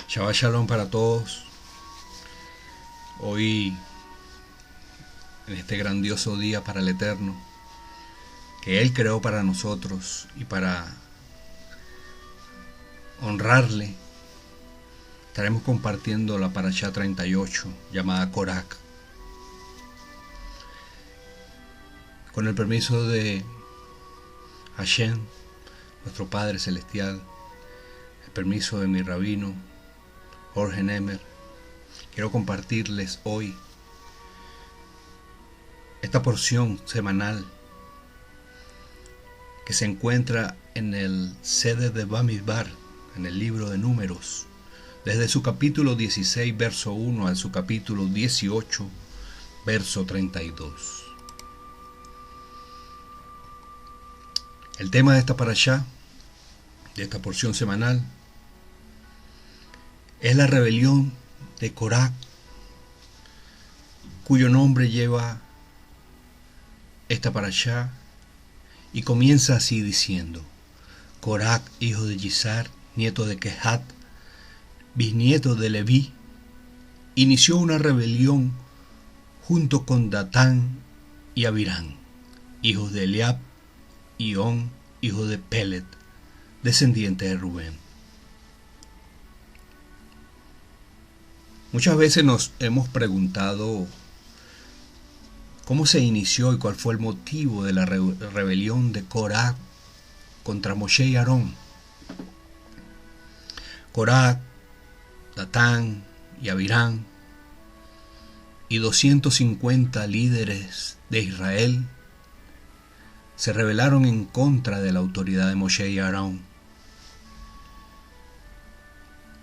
Shabbat Shalom para todos. Hoy, en este grandioso día para el Eterno, que Él creó para nosotros y para honrarle, estaremos compartiendo la Parashá 38, llamada Corak. Con el permiso de Hashem, nuestro Padre Celestial, el permiso de mi rabino, Jorge Nemer, quiero compartirles hoy esta porción semanal que se encuentra en el Seder de Bamidbar, en el libro de Números, desde su capítulo 16, verso 1, a su capítulo 18, verso 32. El tema de esta parashá, de esta porción semanal, es la rebelión de Corak, cuyo nombre lleva esta parashá, y comienza así diciendo: Corak, hijo de Yizar, nieto de Kehat, bisnieto de Leví, inició una rebelión junto con Datán y Abirán, hijos de Eliab, y On, hijo de Pelet, descendiente de Rubén. Muchas veces nos hemos preguntado cómo se inició y cuál fue el motivo de la rebelión de Corak contra Moshe y Aarón. Corak, Datán y Abirán y 250 líderes de Israel se rebelaron en contra de la autoridad de Moshe y Aarón.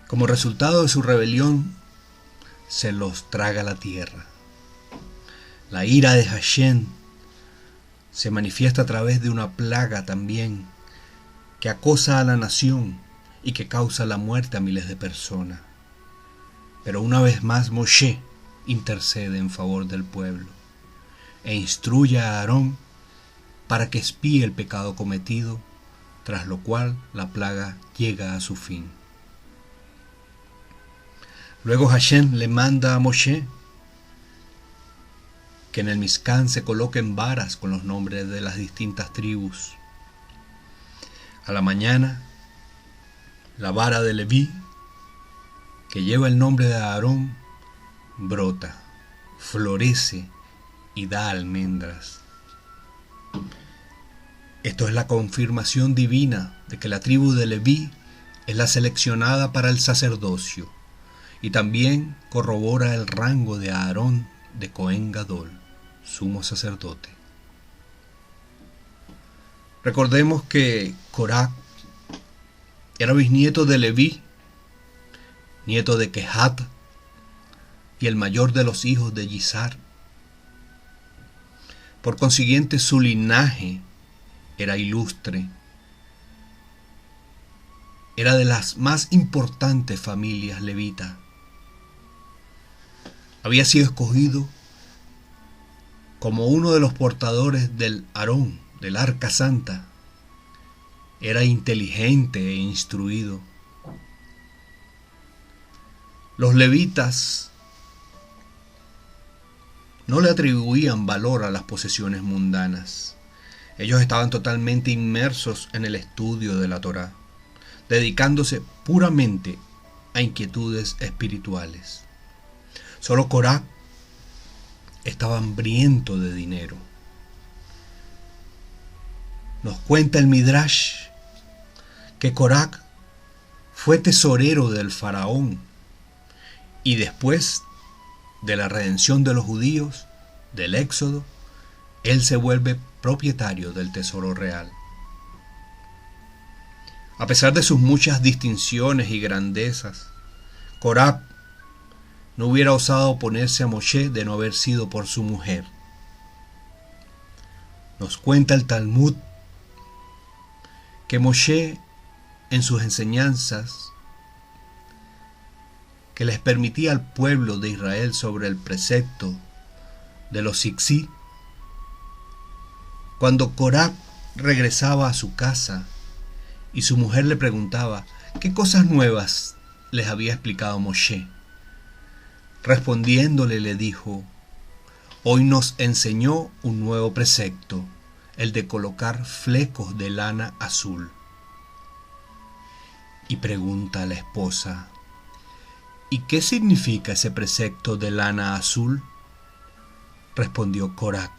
Como resultado de su rebelión, se los traga la tierra. La ira de Hashem se manifiesta a través de una plaga también que acosa a la nación y que causa la muerte a miles de personas. Pero una vez más Moshe intercede en favor del pueblo e instruye a Aarón para que expíe el pecado cometido, tras lo cual la plaga llega a su fin. Luego Hashem le manda a Moshe que en el Mizcán se coloquen varas con los nombres de las distintas tribus. A la mañana, la vara de Leví, que lleva el nombre de Aarón, brota, florece y da almendras. Esto es la confirmación divina de que la tribu de Leví es la seleccionada para el sacerdocio, y también corrobora el rango de Aarón de Cohen Gadol, sumo sacerdote. Recordemos que Corak era bisnieto de Leví, nieto de Kehat y el mayor de los hijos de Yizar. Por consiguiente, su linaje era ilustre. Era de las más importantes familias levitas. Había sido escogido como uno de los portadores del Aarón, del Arca Santa. Era inteligente e instruido. Los levitas no le atribuían valor a las posesiones mundanas. Ellos estaban totalmente inmersos en el estudio de la Torá, dedicándose puramente a inquietudes espirituales. Solo Corak estaba hambriento de dinero. Nos cuenta el Midrash que Corak fue tesorero del faraón y después de la redención de los judíos, del éxodo, él se vuelve propietario del tesoro real. A pesar de sus muchas distinciones y grandezas, Corak no hubiera osado oponerse a Moshe de no haber sido por su mujer. Nos cuenta el Talmud que Moshe, en sus enseñanzas que les permitía al pueblo de Israel sobre el precepto de los Sixí, cuando Corak regresaba a su casa y su mujer le preguntaba: ¿qué cosas nuevas les había explicado Moshe. Respondiéndole le dijo: hoy nos enseñó un nuevo precepto, el de colocar flecos de lana azul. Y pregunta a la esposa: ¿y qué significa ese precepto de lana azul? Respondió Coraj: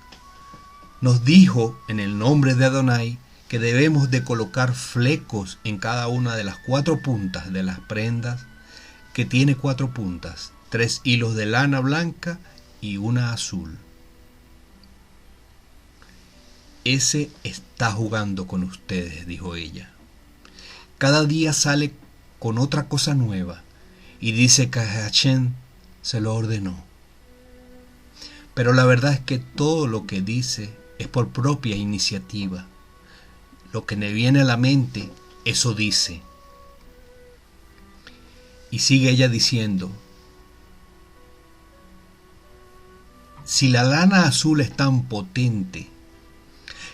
nos dijo en el nombre de Adonai que debemos de colocar flecos en cada una de las 4 puntas de las prendas, que tiene 4 puntas, 3 hilos de lana blanca y una azul. Ese está jugando con ustedes, dijo ella. Cada día sale con otra cosa nueva y dice que Hashem se lo ordenó. Pero la verdad es que todo lo que dice es por propia iniciativa. Lo que le viene a la mente, eso dice. Y sigue ella diciendo: si la lana azul es tan potente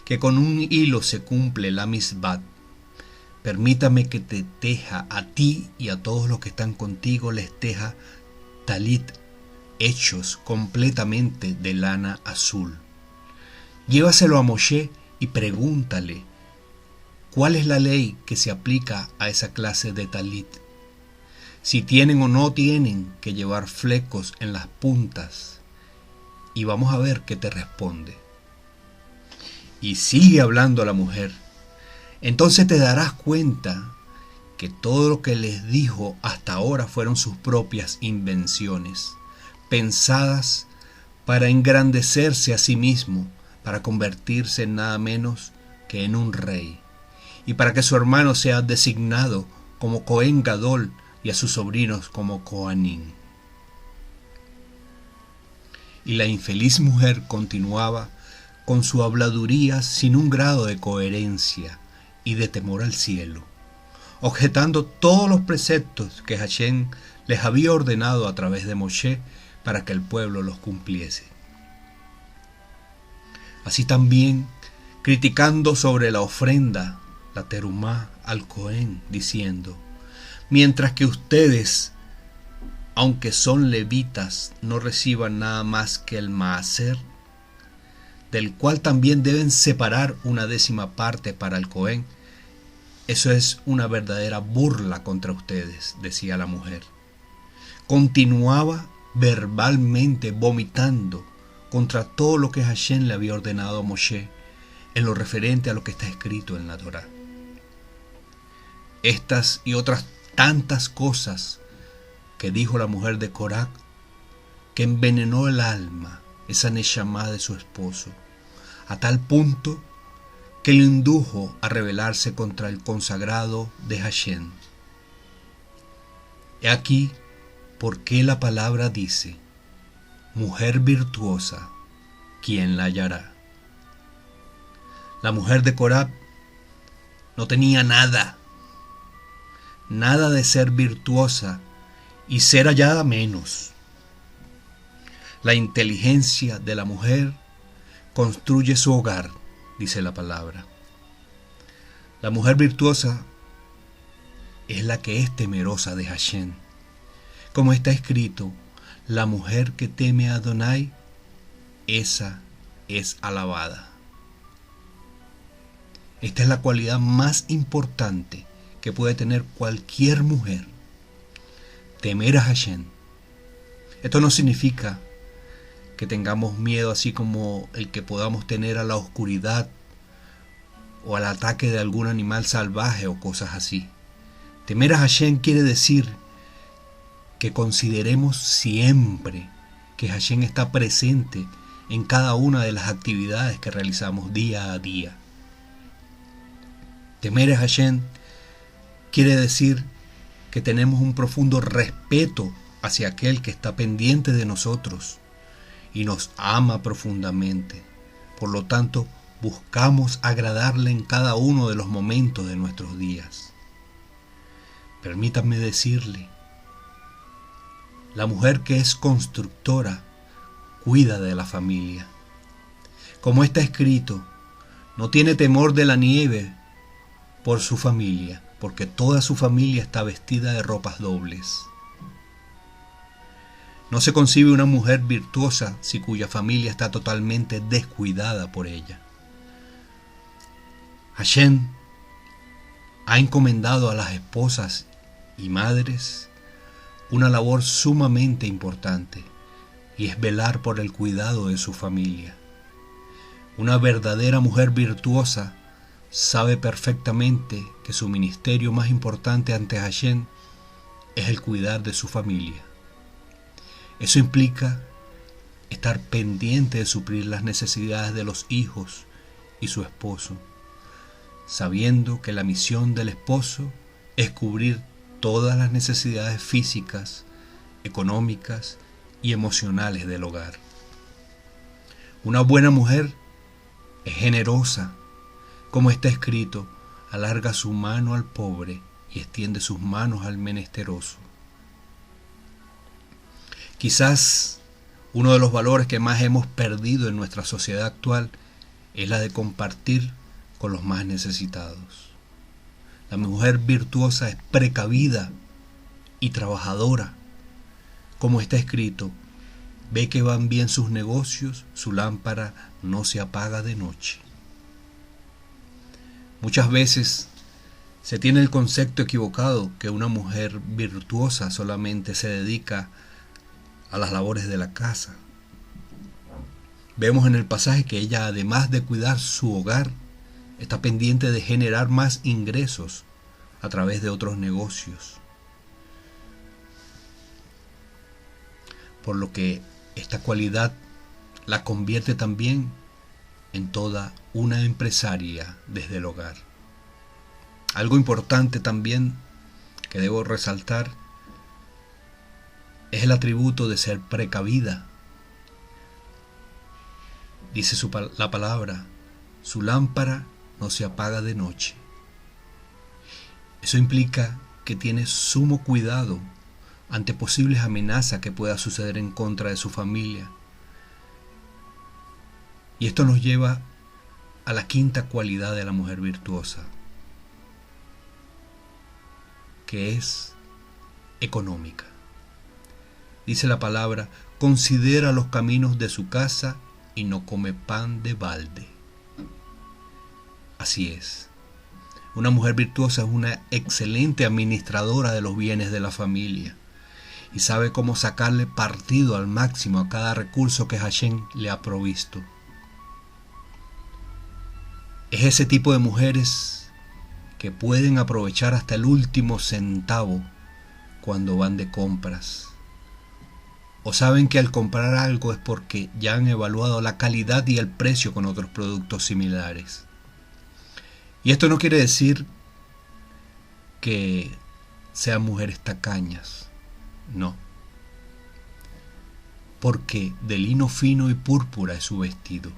que con un hilo se cumple la misbat, permítame que te teja a ti y a todos los que están contigo, les teja talit hechos completamente de lana azul. Llévaselo a Moshe y pregúntale cuál es la ley que se aplica a esa clase de talit, si tienen o no tienen que llevar flecos en las puntas, y vamos a ver qué te responde. Y sigue hablando a la mujer: entonces te darás cuenta que todo lo que les dijo hasta ahora fueron sus propias invenciones, pensadas para engrandecerse a sí mismo, para convertirse en nada menos que en un rey, y para que su hermano sea designado como Cohen Gadol y a sus sobrinos como Coanim. Y la infeliz mujer continuaba con su habladuría sin un grado de coherencia y de temor al cielo, objetando todos los preceptos que Hashem les había ordenado a través de Moshe para que el pueblo los cumpliese. Así también criticando sobre la ofrenda, la terumá al Cohen, diciendo: mientras que ustedes, aunque son levitas, no reciban nada más que el maaser, del cual también deben separar una 10ª parte para el Cohen, eso es una verdadera burla contra ustedes, decía la mujer. Continuaba verbalmente vomitando contra todo lo que Hashem le había ordenado a Moshe en lo referente a lo que está escrito en la Torá. Estas y otras tantas cosas que dijo la mujer de Coraj, que envenenó el alma, esa neshama de su esposo, a tal punto que lo indujo a rebelarse contra el consagrado de Hashem. He aquí por qué la palabra dice: mujer virtuosa, ¿quién la hallará? La mujer de Coraj no tenía nada de ser virtuosa, y ser hallada menos. La inteligencia de la mujer construye su hogar, dice la palabra. La mujer virtuosa es la que es temerosa de Hashem. Como está escrito: la mujer que teme a Adonai, esa es alabada. Esta es la cualidad más importante que puede tener cualquier mujer: temer a Hashem. Esto no significa que tengamos miedo así como el que podamos tener a la oscuridad o al ataque de algún animal salvaje o cosas así. Temer a Hashem quiere decir que consideremos siempre que Hashem está presente en cada una de las actividades que realizamos día a día. Temer a Hashem quiere decir que tenemos un profundo respeto hacia aquel que está pendiente de nosotros y nos ama profundamente. Por lo tanto, buscamos agradarle en cada uno de los momentos de nuestros días. Permítanme decirle: la mujer que es constructora cuida de la familia. Como está escrito: no tiene temor de la nieve, por su familia, porque toda su familia está vestida de ropas dobles. No se concibe una mujer virtuosa si cuya familia está totalmente descuidada por ella. Hashem ha encomendado a las esposas y madres una labor sumamente importante, y es velar por el cuidado de su familia. Una verdadera mujer virtuosa sabe perfectamente que su ministerio más importante ante Hashem es el cuidar de su familia. Eso implica estar pendiente de suplir las necesidades de los hijos y su esposo, sabiendo que la misión del esposo es cubrir todas las necesidades físicas, económicas y emocionales del hogar. Una buena mujer es generosa, como está escrito, alarga su mano al pobre y extiende sus manos al menesteroso. Quizás uno de los valores que más hemos perdido en nuestra sociedad actual es la de compartir con los más necesitados. La mujer virtuosa es precavida y trabajadora. Como está escrito, ve que van bien sus negocios, su lámpara no se apaga de noche. Muchas veces se tiene el concepto equivocado que una mujer virtuosa solamente se dedica a las labores de la casa. Vemos en el pasaje que ella, además de cuidar su hogar, está pendiente de generar más ingresos a través de otros negocios. Por lo que esta cualidad la convierte también en toda una empresaria desde el hogar. Algo importante también que debo resaltar es el atributo de ser precavida. Dice la palabra, su lámpara no se apaga de noche. Eso implica que tiene sumo cuidado ante posibles amenazas que pueda suceder en contra de su familia. Y esto nos lleva a la quinta cualidad de la mujer virtuosa, que es económica. Dice la palabra, considera los caminos de su casa y no come pan de balde. Así es. Una mujer virtuosa es una excelente administradora de los bienes de la familia y sabe cómo sacarle partido al máximo a cada recurso que Hashem le ha provisto. Es ese tipo de mujeres que pueden aprovechar hasta el último centavo cuando van de compras. O saben que al comprar algo es porque ya han evaluado la calidad y el precio con otros productos similares. Y esto no quiere decir que sean mujeres tacañas, no. Porque de lino fino y púrpura es su vestido.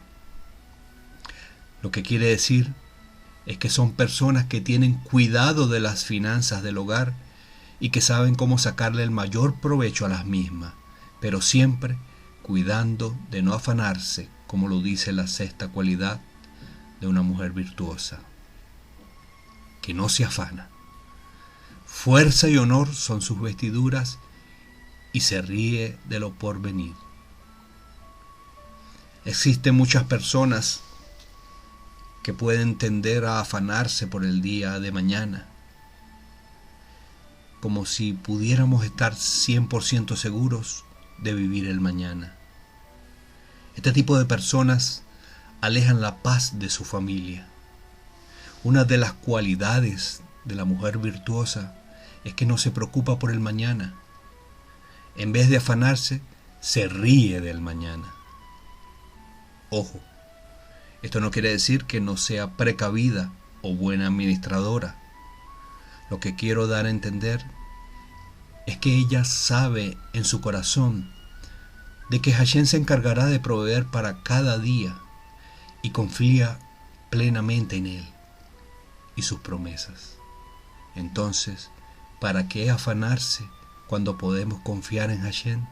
Lo que quiere decir es que son personas que tienen cuidado de las finanzas del hogar y que saben cómo sacarle el mayor provecho a las mismas, pero siempre cuidando de no afanarse, como lo dice la sexta cualidad de una mujer virtuosa, que no se afana. Fuerza y honor son sus vestiduras y se ríe de lo porvenir. Existen muchas personas que pueden tender a afanarse por el día de mañana, como si pudiéramos estar 100% seguros de vivir el mañana. Este tipo de personas alejan la paz de su familia. Una de las cualidades de la mujer virtuosa es que no se preocupa por el mañana. En vez de afanarse, se ríe del mañana. Ojo, esto no quiere decir que no sea precavida o buena administradora. Lo que quiero dar a entender es que ella sabe en su corazón de que Hashem se encargará de proveer para cada día y confía plenamente en Él y sus promesas. Entonces, ¿para qué afanarse cuando podemos confiar en Hashem?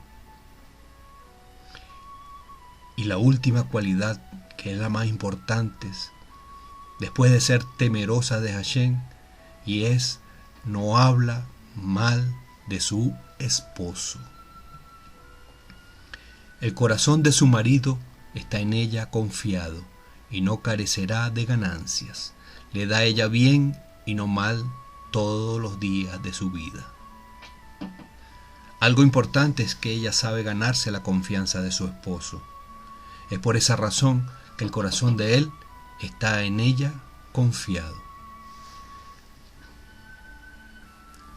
Y la última cualidad, que es la más importante después de ser temerosa de Hashem, y no habla mal de su esposo. El corazón de su marido está en ella confiado, y no carecerá de ganancias. Le da ella bien y no mal todos los días de su vida. Algo importante es que ella sabe ganarse la confianza de su esposo. Es por esa razón que el corazón de él está en ella confiado.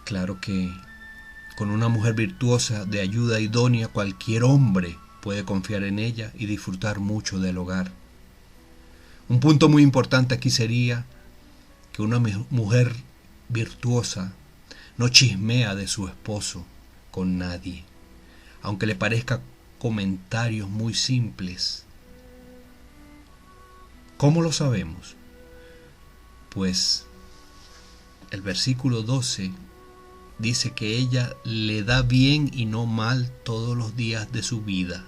Claro que con una mujer virtuosa de ayuda idónea, cualquier hombre puede confiar en ella y disfrutar mucho del hogar. Un punto muy importante aquí sería que una mujer virtuosa no chismea de su esposo con nadie, aunque le parezca comentarios muy simples. ¿Cómo lo sabemos? Pues el versículo 12 dice que ella le da bien y no mal todos los días de su vida.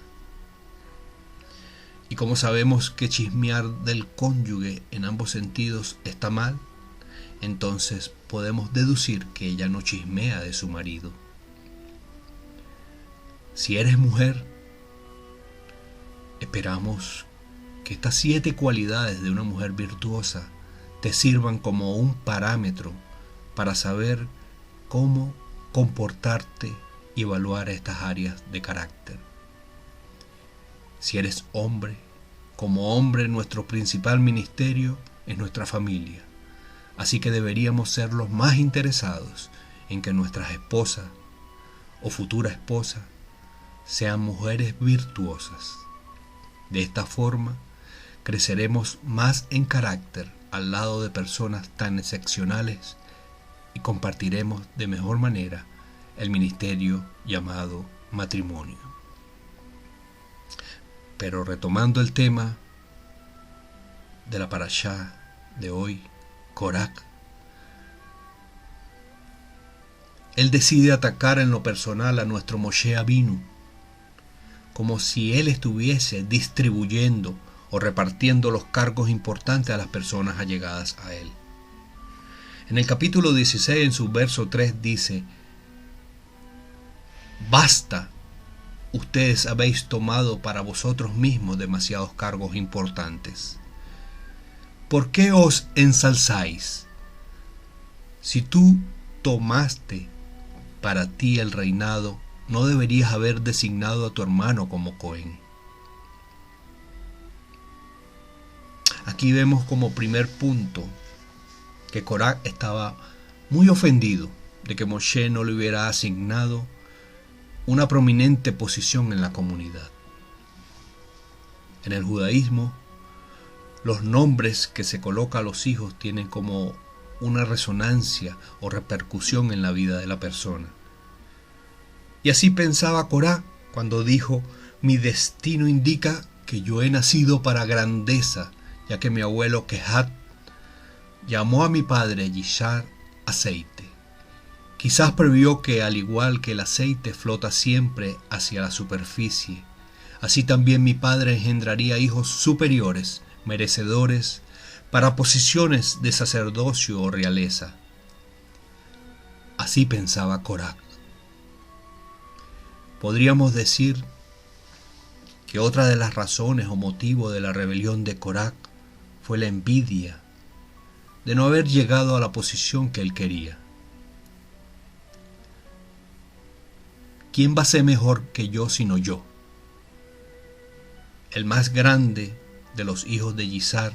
Y como sabemos que chismear del cónyuge en ambos sentidos está mal, entonces podemos deducir que ella no chismea de su marido. Si eres mujer, esperamos que estas 7 cualidades de una mujer virtuosa te sirvan como un parámetro para saber cómo comportarte y evaluar estas áreas de carácter. Si eres hombre, como hombre, nuestro principal ministerio es nuestra familia. Así que deberíamos ser los más interesados en que nuestras esposas o futura esposa sean mujeres virtuosas. De esta forma, creceremos más en carácter al lado de personas tan excepcionales y compartiremos de mejor manera el ministerio llamado matrimonio. Pero retomando el tema de la parashá de hoy, Korach, él decide atacar en lo personal a nuestro Moshe Abinu, como si él estuviese distribuyendo o repartiendo los cargos importantes a las personas allegadas a él. En el capítulo 16, en su verso 3, dice: basta, ustedes habéis tomado para vosotros mismos demasiados cargos importantes. ¿Por qué os ensalzáis? Si tú tomaste para ti el reinado, no deberías haber designado a tu hermano como Cohen. Aquí vemos como primer punto que Korach estaba muy ofendido de que Moshe no le hubiera asignado una prominente posición en la comunidad. En el judaísmo, los nombres que se coloca a los hijos tienen como una resonancia o repercusión en la vida de la persona. Y así pensaba Korach cuando dijo: mi destino indica que yo he nacido para grandeza, ya que mi abuelo Kehat llamó a mi padre Yishar aceite. Quizás previó que, al igual que el aceite flota siempre hacia la superficie, así también mi padre engendraría hijos superiores, merecedores para posiciones de sacerdocio o realeza. Así pensaba Korach. Podríamos decir que otra de las razones o motivos de la rebelión de Korach fue la envidia de no haber llegado a la posición que él quería. ¿Quién va a ser mejor que yo sino yo? El más grande de los hijos de Yizar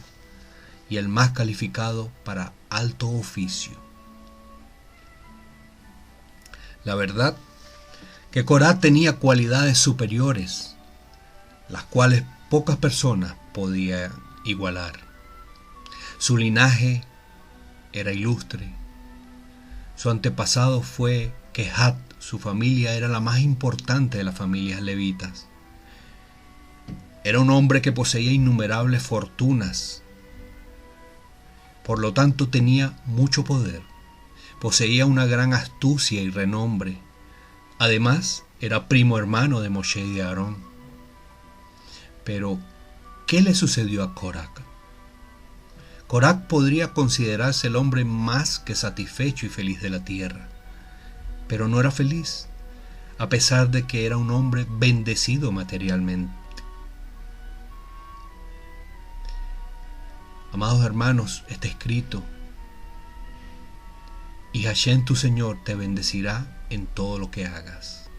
y el más calificado para alto oficio. La verdad que Korach tenía cualidades superiores, las cuales pocas personas podían igualar. Su linaje era ilustre. Su antepasado fue Kehat. Su familia era la más importante de las familias levitas. Era un hombre que poseía innumerables fortunas. Por lo tanto, tenía mucho poder. Poseía una gran astucia y renombre. Además, era primo hermano de Moshe y de Aarón. Pero, ¿qué le sucedió a Korach? Corac podría considerarse el hombre más que satisfecho y feliz de la tierra, pero no era feliz, a pesar de que era un hombre bendecido materialmente. Amados hermanos, está escrito: y Hashem tu Señor te bendecirá en todo lo que hagas.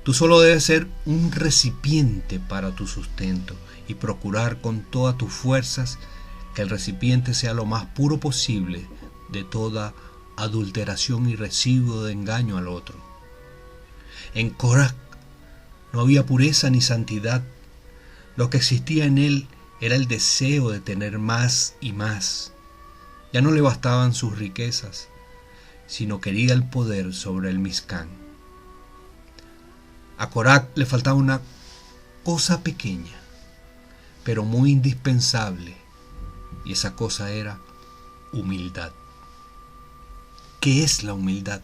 Tú solo debes ser un recipiente para tu sustento y procurar con todas tus fuerzas que el recipiente sea lo más puro posible de toda adulteración y residuo de engaño al otro. En Corac no había pureza ni santidad. Lo que existía en él era el deseo de tener más y más. Ya no le bastaban sus riquezas, sino quería el poder sobre el Mizcán. A Corac le faltaba una cosa pequeña, pero muy indispensable, y esa cosa era humildad. ¿Qué es la humildad?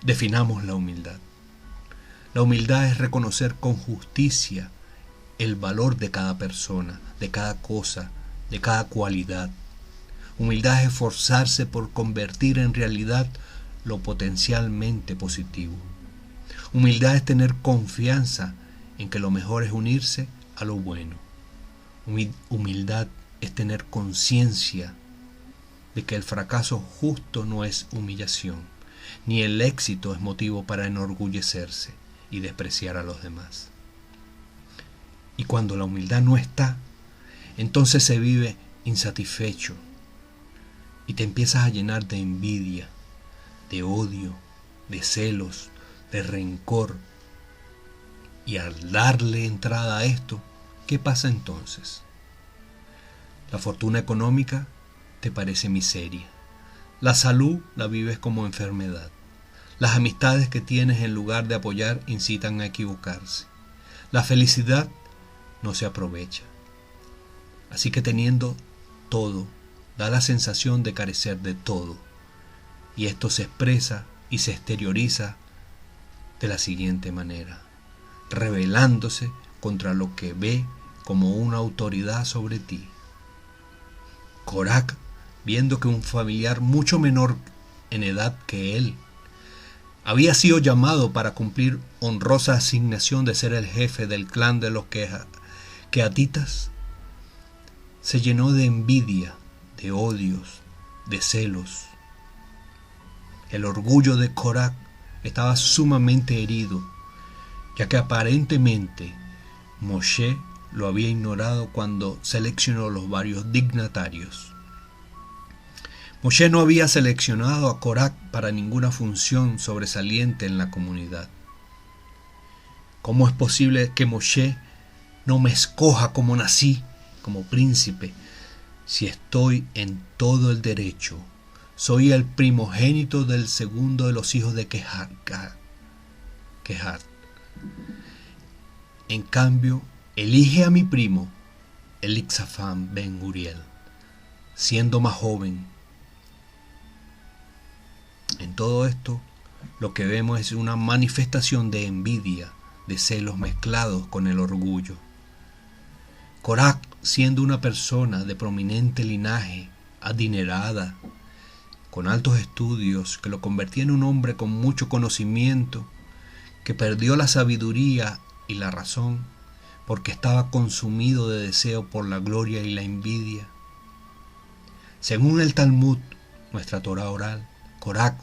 Definamos la humildad. La humildad es reconocer con justicia el valor de cada persona, de cada cosa, de cada cualidad. Humildad es esforzarse por convertir en realidad lo potencialmente positivo. Humildad es tener confianza en que lo mejor es unirse a lo bueno. Humildad es tener conciencia de que el fracaso justo no es humillación, ni el éxito es motivo para enorgullecerse y despreciar a los demás. Y cuando la humildad no está, entonces se vive insatisfecho y te empiezas a llenar de envidia, de odio, de celos, de rencor. Y al darle entrada a esto, ¿qué pasa entonces? La fortuna económica te parece miseria. La salud la vives como enfermedad. Las amistades que tienes en lugar de apoyar incitan a equivocarse. La felicidad no se aprovecha. Así que teniendo todo, da la sensación de carecer de todo. Y esto se expresa y se exterioriza de la siguiente manera: rebelándose contra lo que ve como una autoridad sobre ti. Corac, viendo que un familiar mucho menor en edad que él había sido llamado para cumplir honrosa asignación de ser el jefe del clan de los queatitas, se llenó de envidia, de odios, de celos. El orgullo de Corac estaba sumamente herido, ya que aparentemente Moshe lo había ignorado cuando seleccionó los varios dignatarios. Moshe no había seleccionado a Corac para ninguna función sobresaliente en la comunidad. ¿Cómo es posible que Moshe no me escoja como nací, como príncipe, si estoy en todo el derecho? Soy el primogénito del segundo de los hijos de Kehat. En cambio, elige a mi primo, Elixafán ben Uriel, siendo más joven. En todo esto, lo que vemos es una manifestación de envidia, de celos mezclados con el orgullo. Corac, siendo una persona de prominente linaje, adinerada, con altos estudios, que lo convertía en un hombre con mucho conocimiento, que perdió la sabiduría y la razón porque estaba consumido de deseo por la gloria y la envidia. Según el Talmud, nuestra Torá oral, Corac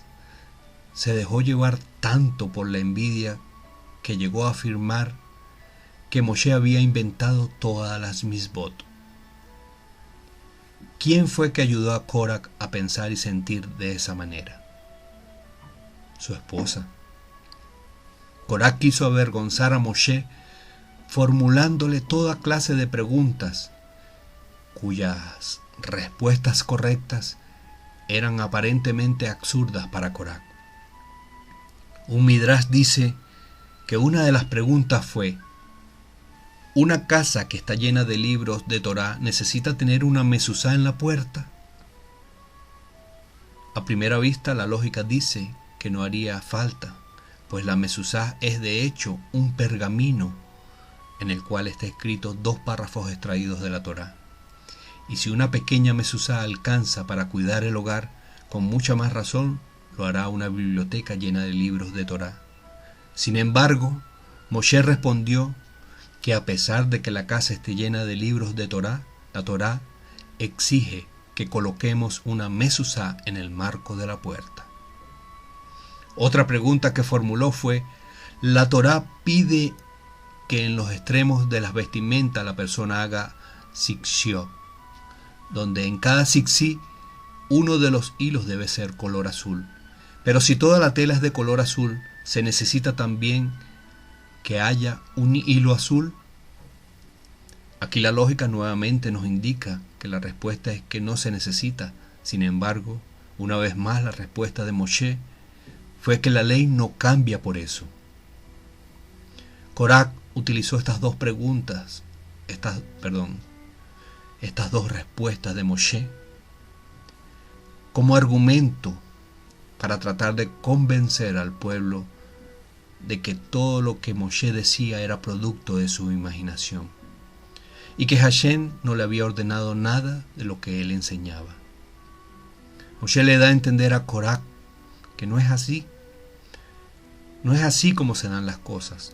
se dejó llevar tanto por la envidia que llegó a afirmar que Moshe había inventado todas las misbot. ¿Quién fue que ayudó a Corac a pensar y sentir de esa manera? Su esposa. Corac quiso avergonzar a Moshe formulándole toda clase de preguntas cuyas respuestas correctas eran aparentemente absurdas para Corac. Un Midrash dice que una de las preguntas fue: ¿una casa que está llena de libros de Torá necesita tener una mezuzá en la puerta? A primera vista la lógica dice que no haría falta, pues la mezuzá es de hecho un pergamino en el cual está escrito 2 párrafos extraídos de la Torá. Y si una pequeña mezuzá alcanza para cuidar el hogar, con mucha más razón lo hará una biblioteca llena de libros de Torá. Sin embargo, Moshe respondió que a pesar de que la casa esté llena de libros de Torá, la Torá exige que coloquemos una mezuzá en el marco de la puerta. Otra pregunta que formuló fue: la Torá pide que en los extremos de las vestimentas la persona haga zikshiot, donde en cada zikzí uno de los hilos debe ser color azul. Pero si toda la tela es de color azul, ¿se necesita también que haya un hilo azul? Aquí la lógica nuevamente nos indica que la respuesta es que no se necesita. Sin embargo, una vez más la respuesta de Moshe fue que la ley no cambia por eso. Korach utilizó estas dos respuestas de Moshe como argumento para tratar de convencer al pueblo de que todo lo que Moshe decía era producto de su imaginación y que Hashem no le había ordenado nada de lo que él enseñaba. Moshe le da a entender a Korach que no es así. No es así como se dan las cosas.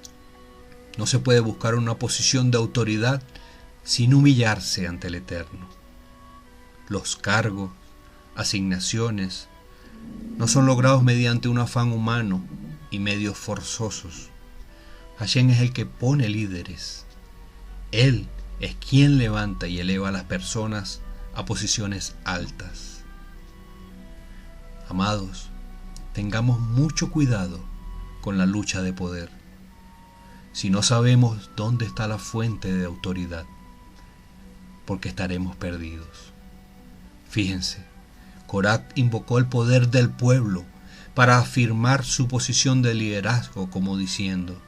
No se puede buscar una posición de autoridad sin humillarse ante el Eterno. Los cargos, asignaciones, no son logrados mediante un afán humano y medios forzosos. Hashem es el que pone líderes. Él es quien levanta y eleva a las personas a posiciones altas. Amados, tengamos mucho cuidado con la lucha de poder. Si no sabemos dónde está la fuente de autoridad, porque estaremos perdidos. Fíjense, Korach invocó el poder del pueblo para afirmar su posición de liderazgo, como diciendo: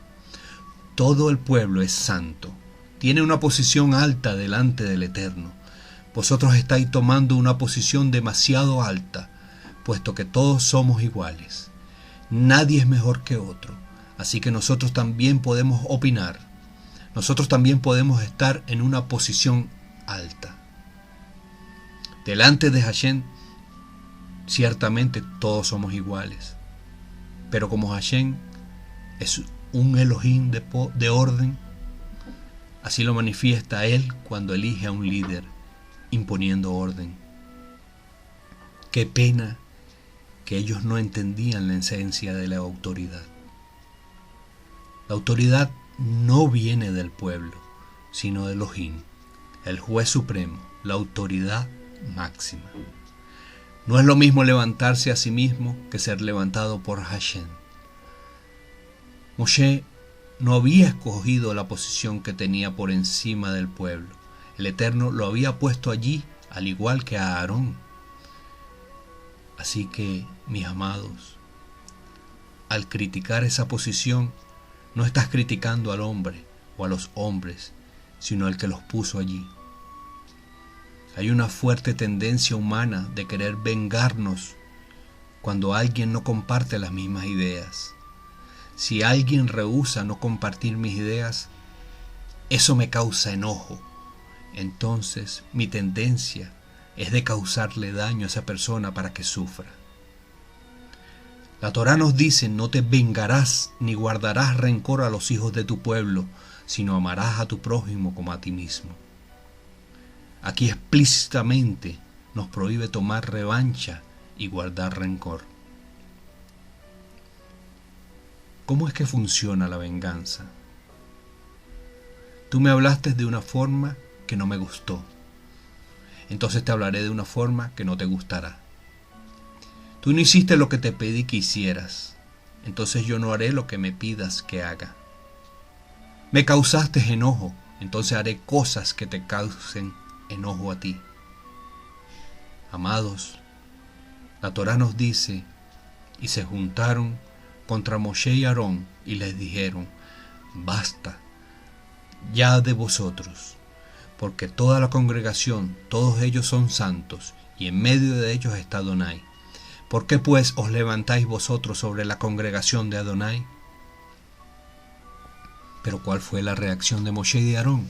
todo el pueblo es santo, tiene una posición alta delante del Eterno. Vosotros estáis tomando una posición demasiado alta, puesto que todos somos iguales. Nadie es mejor que otro, así que nosotros también podemos opinar. Nosotros también podemos estar en una posición alta. Delante de Hashem, ciertamente todos somos iguales, pero como Hashem es un Elohim de orden, así lo manifiesta Él cuando elige a un líder, imponiendo orden. Qué pena que ellos no entendían la esencia de la autoridad. La autoridad no viene del pueblo, sino de Elohim, el juez supremo, la autoridad máxima. No es lo mismo levantarse a sí mismo que ser levantado por Hashem. Moshe no había escogido la posición que tenía por encima del pueblo. El Eterno lo había puesto allí, al igual que a Aarón. Así que, mis amados, al criticar esa posición, no estás criticando al hombre o a los hombres, sino al que los puso allí. Hay una fuerte tendencia humana de querer vengarnos cuando alguien no comparte las mismas ideas. Si alguien rehúsa no compartir mis ideas, eso me causa enojo. Entonces mi tendencia es de causarle daño a esa persona para que sufra. La Torá nos dice: no te vengarás ni guardarás rencor a los hijos de tu pueblo, sino amarás a tu prójimo como a ti mismo. Aquí explícitamente nos prohíbe tomar revancha y guardar rencor. ¿Cómo es que funciona la venganza? Tú me hablaste de una forma que no me gustó. Entonces te hablaré de una forma que no te gustará. Tú no hiciste lo que te pedí que hicieras. Entonces yo no haré lo que me pidas que haga. Me causaste enojo. Entonces haré cosas que te causen enojo a ti. Amados, la Torá nos dice: y se juntaron contra Moshe y Aarón y les dijeron: basta ya de vosotros, porque toda la congregación, todos ellos son santos, y en medio de ellos está Adonai. ¿Por qué pues os levantáis vosotros sobre la congregación de Adonai? Pero ¿cuál fue la reacción de Moshe y de Aarón?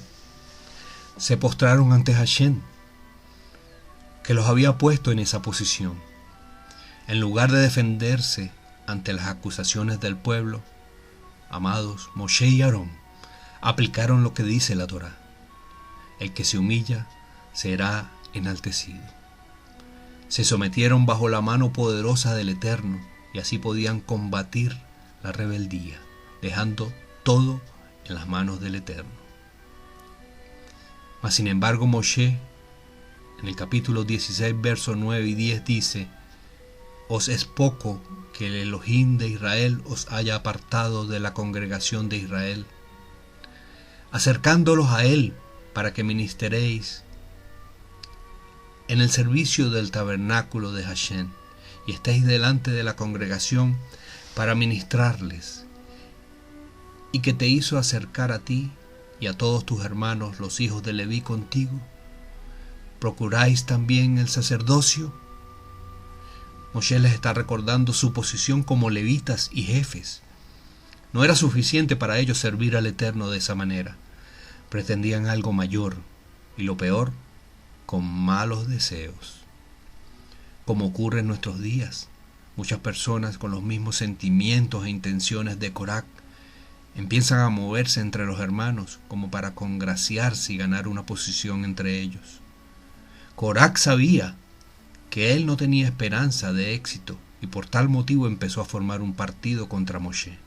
Se postraron ante Hashem, que los había puesto en esa posición. En lugar de defenderse ante las acusaciones del pueblo, amados, Moshe y Aarón aplicaron lo que dice la Torá: el que se humilla será enaltecido. Se sometieron bajo la mano poderosa del Eterno y así podían combatir la rebeldía, dejando todo en las manos del Eterno. Mas sin embargo Moshe, en el capítulo 16, versos 9 y 10 dice: os es poco que el Elohim de Israel os haya apartado de la congregación de Israel, acercándolos a él para que ministeréis en el servicio del tabernáculo de Hashem y estéis delante de la congregación para ministrarles, y que te hizo acercar a ti y a todos tus hermanos los hijos de Leví contigo. ¿Procuráis también el sacerdocio? Moshe les está recordando su posición como levitas y jefes. No era suficiente para ellos servir al Eterno de esa manera. Pretendían algo mayor, y lo peor, con malos deseos. Como ocurre en nuestros días, muchas personas con los mismos sentimientos e intenciones de Coraj empiezan a moverse entre los hermanos como para congraciarse y ganar una posición entre ellos. Coraj sabía que él no tenía esperanza de éxito y por tal motivo empezó a formar un partido contra Moshe.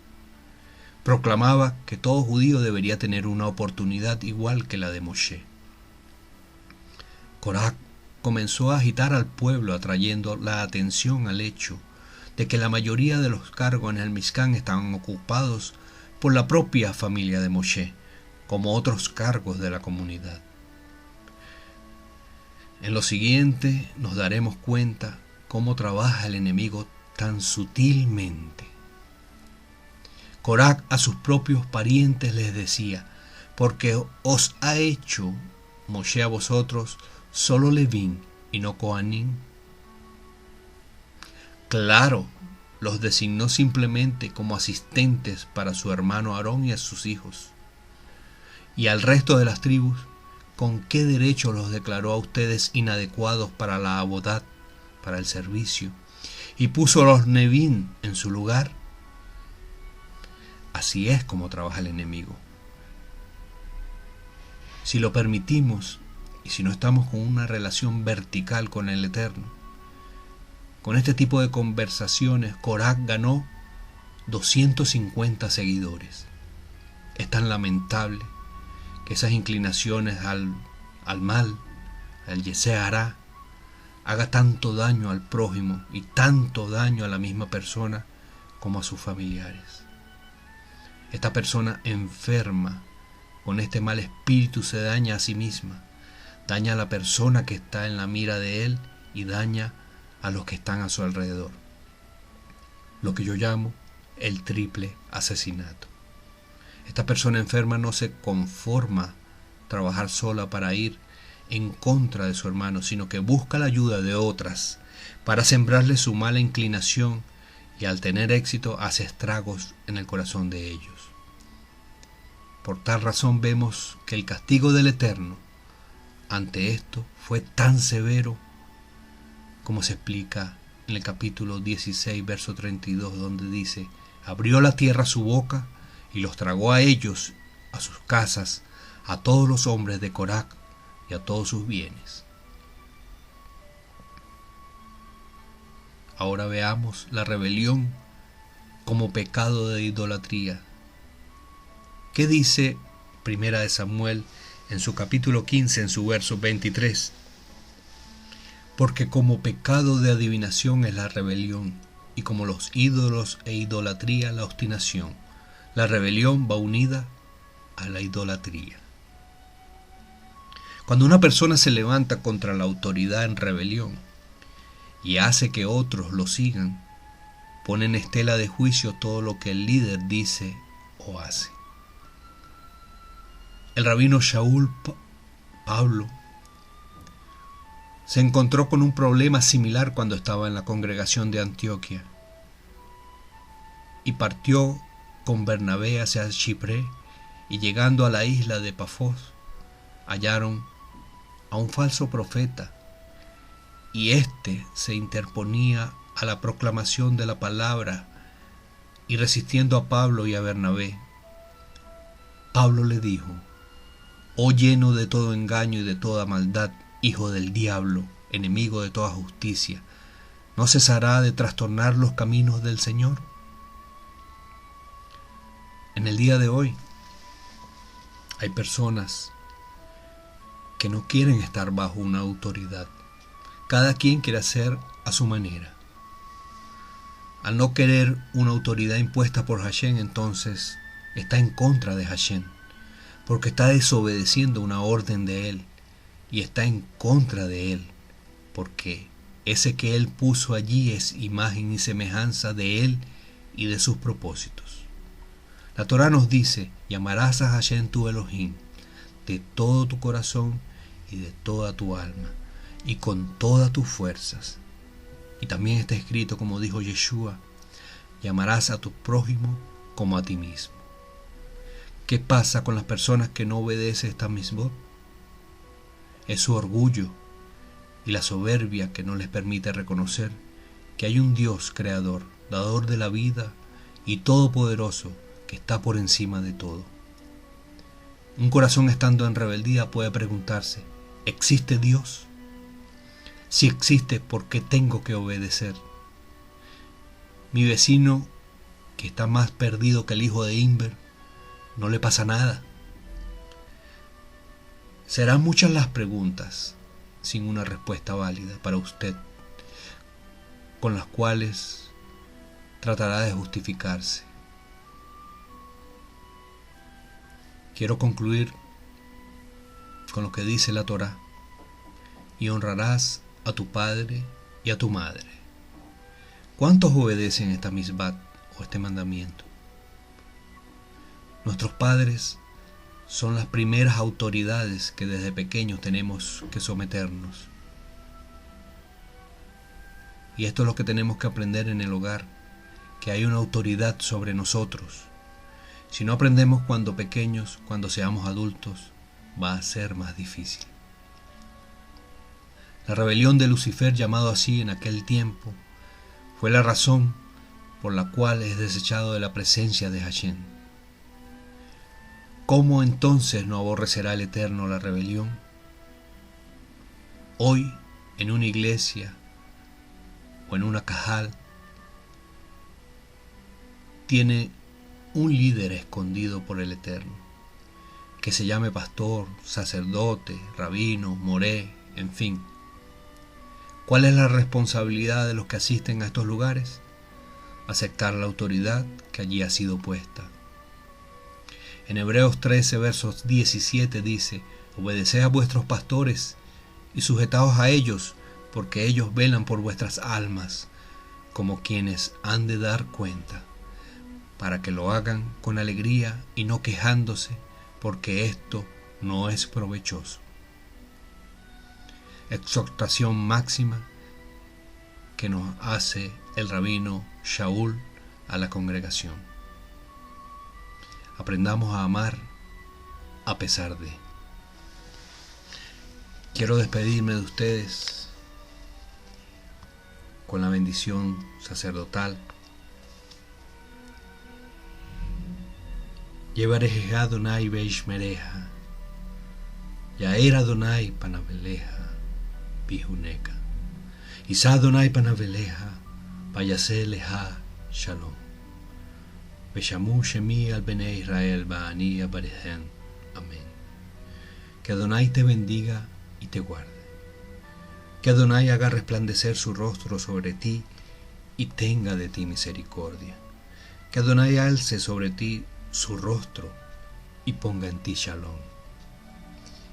Proclamaba que todo judío debería tener una oportunidad igual que la de Moshe. Coraj comenzó a agitar al pueblo, atrayendo la atención al hecho de que la mayoría de los cargos en el Mishkan estaban ocupados por la propia familia de Moshe, como otros cargos de la comunidad. En lo siguiente nos daremos cuenta cómo trabaja el enemigo tan sutilmente. Coraj a sus propios parientes les decía: porque os ha hecho Moshe a vosotros solo Levín y no Coanín. Claro, los designó simplemente como asistentes para su hermano Aarón y a sus hijos. Y al resto de las tribus, ¿con qué derecho los declaró a ustedes inadecuados para la abodá, para el servicio, y puso a los Nevín en su lugar? Así es como trabaja el enemigo. Si lo permitimos y si no estamos con una relación vertical con el Eterno, con este tipo de conversaciones, Coraj ganó 250 seguidores. Es tan lamentable que esas inclinaciones al mal, al Yesé Hará, haga tanto daño al prójimo y tanto daño a la misma persona como a sus familiares. Esta persona enferma con este mal espíritu se daña a sí misma, daña a la persona que está en la mira de él y daña a los que están a su alrededor. Lo que yo llamo el triple asesinato. Esta persona enferma no se conforma a trabajar sola para ir en contra de su hermano, sino que busca la ayuda de otras para sembrarle su mala inclinación, y al tener éxito hace estragos en el corazón de ellos. Por tal razón vemos que el castigo del Eterno ante esto fue tan severo como se explica en el capítulo 16, verso 32, donde dice: abrió la tierra su boca y los tragó a ellos, a sus casas, a todos los hombres de Coraj y a todos sus bienes. Ahora veamos la rebelión como pecado de idolatría. ¿Qué dice Primera de Samuel en su capítulo 15, en su verso 23? Porque como pecado de adivinación es la rebelión, y como los ídolos e idolatría la obstinación. La rebelión va unida a la idolatría. Cuando una persona se levanta contra la autoridad en rebelión y hace que otros lo sigan, pone en estela de juicio todo lo que el líder dice o hace. El rabino Shaul Pablo se encontró con un problema similar cuando estaba en la congregación de Antioquia y partió con Bernabé hacia Chipre y llegando a la isla de Pafos, hallaron a un falso profeta, y éste se interponía a la proclamación de la palabra, y resistiendo a Pablo y a Bernabé, Pablo le dijo: oh lleno de todo engaño y de toda maldad, hijo del diablo, enemigo de toda justicia, ¿no cesará de trastornar los caminos del Señor? En el día de hoy hay personas que no quieren estar bajo una autoridad. Cada quien quiere hacer a su manera. Al no querer una autoridad impuesta por Hashem, entonces está en contra de Hashem, porque está desobedeciendo una orden de Él, y está en contra de Él, porque ese que Él puso allí es imagen y semejanza de Él y de sus propósitos. La Torá nos dice: y amarás a Hashem tu Elohim de todo tu corazón y de toda tu alma y con todas tus fuerzas. Y también está escrito, como dijo Yeshua: y amarás a tu prójimo como a ti mismo. ¿Qué pasa con las personas que no obedecen esta misbot? Es su orgullo y la soberbia que no les permite reconocer que hay un Dios creador, dador de la vida y todopoderoso, que está por encima de todo. Un corazón estando en rebeldía puede preguntarse: ¿existe Dios? Si existe, ¿por qué tengo que obedecer? Mi vecino, que está más perdido que el hijo de Inver, no le pasa nada. Serán muchas las preguntas sin una respuesta válida para usted, con las cuales tratará de justificarse. Quiero concluir con lo que dice la Torá: y honrarás a tu padre y a tu madre. ¿Cuántos obedecen esta misbat o este mandamiento? Nuestros padres son las primeras autoridades que desde pequeños tenemos que someternos. Y esto es lo que tenemos que aprender en el hogar, que hay una autoridad sobre nosotros. Si no aprendemos cuando pequeños, cuando seamos adultos, va a ser más difícil. La rebelión de Lucifer, llamado así en aquel tiempo, fue la razón por la cual es desechado de la presencia de Hashem. ¿Cómo entonces no aborrecerá el Eterno la rebelión? Hoy, en una iglesia o en una cajal, tiene un líder escondido por el Eterno, que se llame pastor, sacerdote, rabino, moré, en fin. ¿Cuál es la responsabilidad de los que asisten a estos lugares? Aceptar la autoridad que allí ha sido puesta. En Hebreos 13, versos 17 dice: obedeced a vuestros pastores y sujetaos a ellos, porque ellos velan por vuestras almas, como quienes han de dar cuenta, para que lo hagan con alegría y no quejándose, porque esto no es provechoso. Exhortación máxima que nos hace el rabino Shaul a la congregación. Aprendamos a amar a pesar de. Quiero despedirme de ustedes con la bendición sacerdotal. Yevarejeja Adonai Beishmereja, Yaer Adonai Panaveleja, Bihuneka, Isa Adonai Panaveleja, Vayase Leja Shalom. Beshamu Shemi al Bene Israel Baani Abarehen. Amén. Que Adonai te bendiga y te guarde. Que Adonai haga resplandecer su rostro sobre ti y tenga de ti misericordia. Que Adonai alce sobre ti su rostro y ponga en ti Shalom.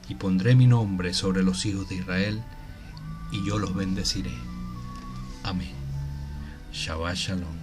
Y pondré mi nombre sobre los hijos de Israel y yo los bendeciré. Amén. Shabbat Shalom.